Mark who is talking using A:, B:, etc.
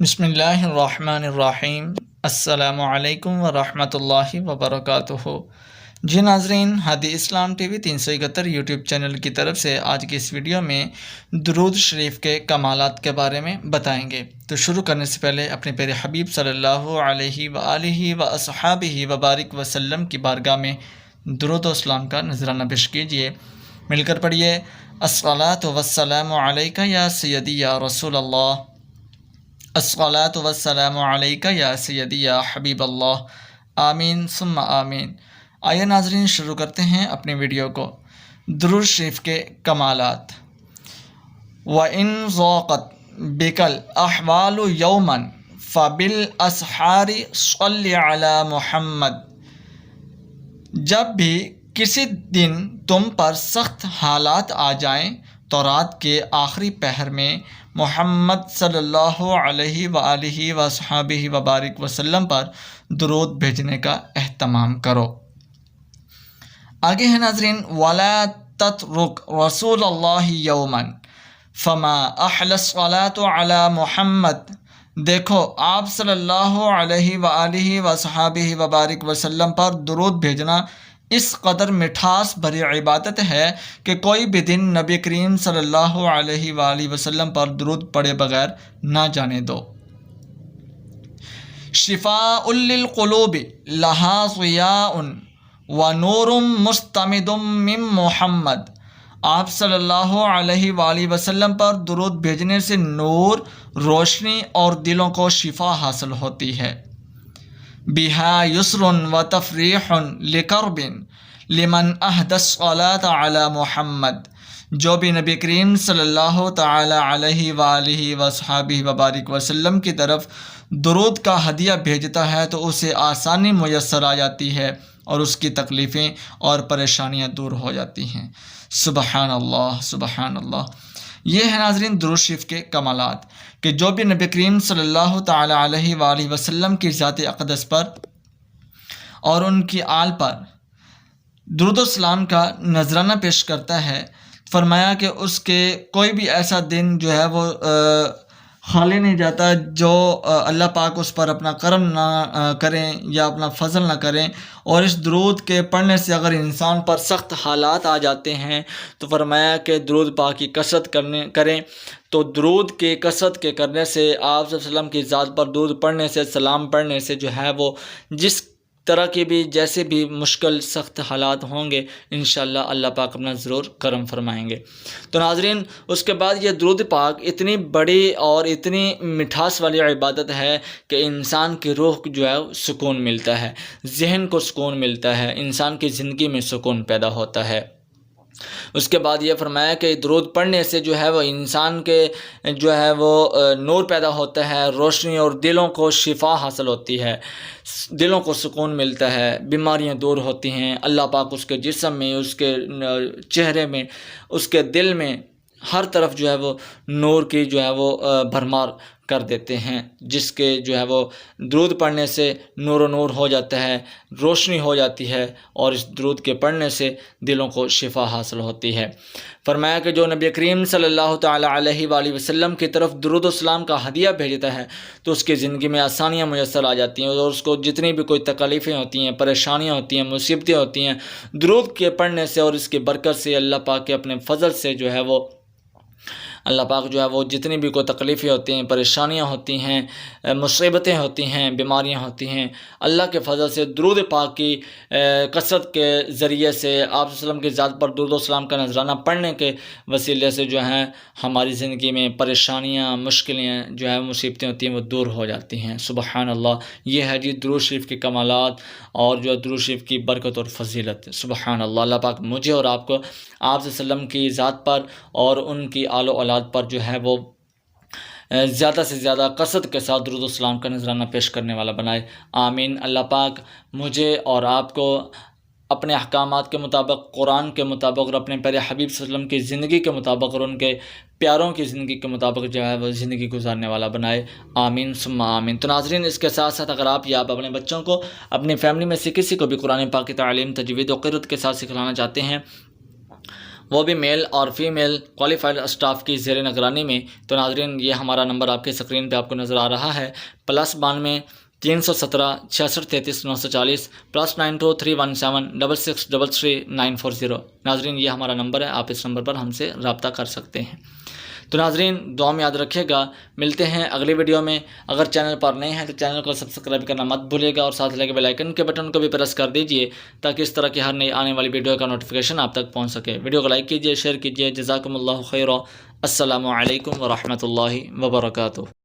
A: بسم اللہ الرحمن الرحیم۔ السلام علیکم ورحمۃ اللہ وبرکاتہ۔ جی ناظرین، ہادی اسلام ٹی وی 371 یوٹیوب چینل کی طرف سے آج کی اس ویڈیو میں درود شریف کے کمالات کے بارے میں بتائیں گے۔ تو شروع کرنے سے پہلے اپنے پیارے حبیب صلی اللہ علیہ وآلہ واصحابہ وبارک وسلم کی بارگاہ میں درود و اسلام کا نذرانہ پیش کیجیے۔ مل کر پڑھیے: الصلاۃ والسلام علیک یا سیدی یا رسول اللہ، الصلاۃ والسلام علیک یا سیدی یا حبیب اللہ، آمین ثم آمین۔ آئیے ناظرین، شروع کرتے ہیں اپنی ویڈیو کو۔ درود شریف کے کمالات۔ وَإِن ضَاقَتْ بِكَ الْأَحْوَالُ يَوْمًا فَبِالْأَسْحَارِ صَلِّ عَلَى مُحَمَّد۔ جب بھی کسی دن تم پر سخت حالات آ جائیں تو رات کے آخری پہر میں محمد صلی اللہ علیہ وآلہ وصحبہ وبارک وسلم پر درود بھیجنے کا اہتمام کرو۔ آگے ہے ناظرین: وَلَا تَتْرُكْ رَسُولَ اللَّهِ يَوْمًا فَمَا أَحْلَى الصَّلَاةُ عَلَى مُحَمَّد۔ دیکھو، آپ صلی اللہ علیہ وآلہ وصحبہ وبارک وسلم پر درود بھیجنا اس قدر مٹھاس بھری عبادت ہے کہ کوئی بھی دن نبی کریم صلی اللہ علیہ وآلہ وسلم پر درود پڑھے بغیر نہ جانے دو۔ شفاء للقلوب لہا ضیاء ونور مستمد من محمد۔ آپ صلی اللہ علیہ وآلہ وسلم پر درود بھیجنے سے نور، روشنی اور دلوں کو شفا حاصل ہوتی ہے۔ بہا یسر و تفریح لکرب لمن اہدى الصلاۃ علی محمد۔ جو بھی نبی کریم صلی اللہ تعالی علیہ وآلہ وصحبہ وبارک وسلم کی طرف درود کا ہدیہ بھیجتا ہے تو اسے آسانی میسر آ جاتی ہے اور اس کی تکلیفیں اور پریشانیاں دور ہو جاتی ہیں۔ سبحان اللہ، سبحان اللہ۔ یہ ہے ناظرین درود شریف کے کمالات کہ جو بھی نبی کریم صلی اللہ تعالی علیہ وآلہ وسلم کی ذات اقدس پر اور ان کی آل پر درود و سلام کا نذرانہ پیش کرتا ہے، فرمایا کہ اس کے کوئی بھی ایسا دن جو ہے وہ خالی نہیں جاتا جو اللہ پاک اس پر اپنا کرم نہ کریں یا اپنا فضل نہ کریں۔ اور اس درود کے پڑھنے سے اگر انسان پر سخت حالات آ جاتے ہیں تو فرمایا کہ درود پاک کی کثرت کریں۔ تو درود کے کثرت کے کرنے سے، آپ صلی اللہ علیہ وسلم کی ذات پر درود پڑھنے سے، سلام پڑھنے سے جو ہے وہ جس طرح کی بھی جیسے بھی مشکل سخت حالات ہوں گے انشاءاللہ اللہ پاک اپنا ضرور کرم فرمائیں گے۔ تو ناظرین، اس کے بعد یہ درود پاک اتنی بڑی اور اتنی مٹھاس والی عبادت ہے کہ انسان کی روح کو جو ہے سکون ملتا ہے، ذہن کو سکون ملتا ہے، انسان کی زندگی میں سکون پیدا ہوتا ہے۔ اس کے بعد یہ فرمایا کہ درود پڑھنے سے جو ہے وہ انسان کے جو ہے وہ نور پیدا ہوتا ہے، روشنی، اور دلوں کو شفا حاصل ہوتی ہے، دلوں کو سکون ملتا ہے، بیماریاں دور ہوتی ہیں۔ اللہ پاک اس کے جسم میں، اس کے چہرے میں، اس کے دل میں، ہر طرف جو ہے وہ نور کی جو ہے وہ بھرمار کر دیتے ہیں، جس کے جو ہے وہ درود پڑھنے سے نور و نور ہو جاتا ہے، روشنی ہو جاتی ہے، اور اس درود کے پڑھنے سے دلوں کو شفا حاصل ہوتی ہے۔ فرمایا کہ جو نبی کریم صلی اللہ تعالی علیہ وآلہ وسلم کی طرف درود و سلام کا ہدیہ بھیجتا ہے تو اس کی زندگی میں آسانیاں میسر آ جاتی ہیں، اور اس کو جتنی بھی کوئی تکلیفیں ہوتی ہیں، پریشانیاں ہوتی ہیں، مصیبتیں ہوتی ہیں، درود کے پڑھنے سے اور اس کی برکت سے اللہ پاک کے اپنے فضل سے جو ہے وہ اللہ پاک جو ہے وہ جتنی بھی کوئی تکلیفیں ہوتی ہیں، پریشانیاں ہوتی ہیں، مصیبتیں ہوتی ہیں، بیماریاں ہوتی ہیں، اللہ کے فضل سے درود پاک کی کثرت کے ذریعے سے، آپ صلی اللہ علیہ وسلم کی ذات پر درود و سلام کا نذرانہ پڑھنے کے وسیلے سے جو ہیں ہماری زندگی میں پریشانیاں، مشکلیں جو ہے مصیبتیں ہوتی ہیں وہ دور ہو جاتی ہیں۔ سبحان اللہ۔ یہ ہے جی درود شریف کے کمالات اور جو درود شریف کی برکت اور فضیلت۔ سبحان اللہ۔ اللہ پاک مجھے اور آپ کو آپ صلی اللہ علیہ وسلم کی ذات پر اور ان کی آل و اولاد پر جو ہے وہ زیادہ سے زیادہ کثرت کے ساتھ درود و سلام کا نذرانہ پیش کرنے والا بنائے، آمین۔ اللہ پاک مجھے اور آپ کو اپنے احکامات کے مطابق، قرآن کے مطابق، اور اپنے پیارے حبیب صلی اللہ علیہ وسلم کی زندگی کے مطابق اور ان کے پیاروں کی زندگی کے مطابق جو ہے وہ زندگی گزارنے والا بنائے، آمین ثم آمین۔ تو ناظرین، اس کے ساتھ ساتھ اگر آپ یا آپ اپنے بچوں کو، اپنی فیملی میں سے کسی کو بھی قرآن پاک کی تعلیم، تجوید و قرأت کے ساتھ سکھلانا چاہتے ہیں، وہ بھی میل اور فیمیل کوالیفائڈ اسٹاف کی زیر نگرانی میں۔ تو ناظرین یہ ہمارا نمبر آپ کے اسکرین پہ آپ کو نظر آ رہا ہے، +92 317 66 33 940 +92 317 66 33 940۔ ناظرین یہ ہمارا نمبر ہے، آپ اس نمبر پر ہم سے رابطہ کر سکتے ہیں۔ تو ناظرین دعا میں یاد رکھیے گا، ملتے ہیں اگلی ویڈیو میں۔ اگر چینل پر نئے ہیں تو چینل کو سبسکرائب کرنا مت بھولیے گا، اور ساتھ لگے بیل آئیکن کے بٹن کو بھی پریس کر دیجئے تاکہ اس طرح کی ہر نئی آنے والی ویڈیو کا نوٹیفیکیشن آپ تک پہنچ سکے۔ ویڈیو کو لائک کیجئے، شیئر کیجئے۔ جزاکم اللہ خیرا۔ السلام علیکم ورحمۃ اللہ وبرکاتہ۔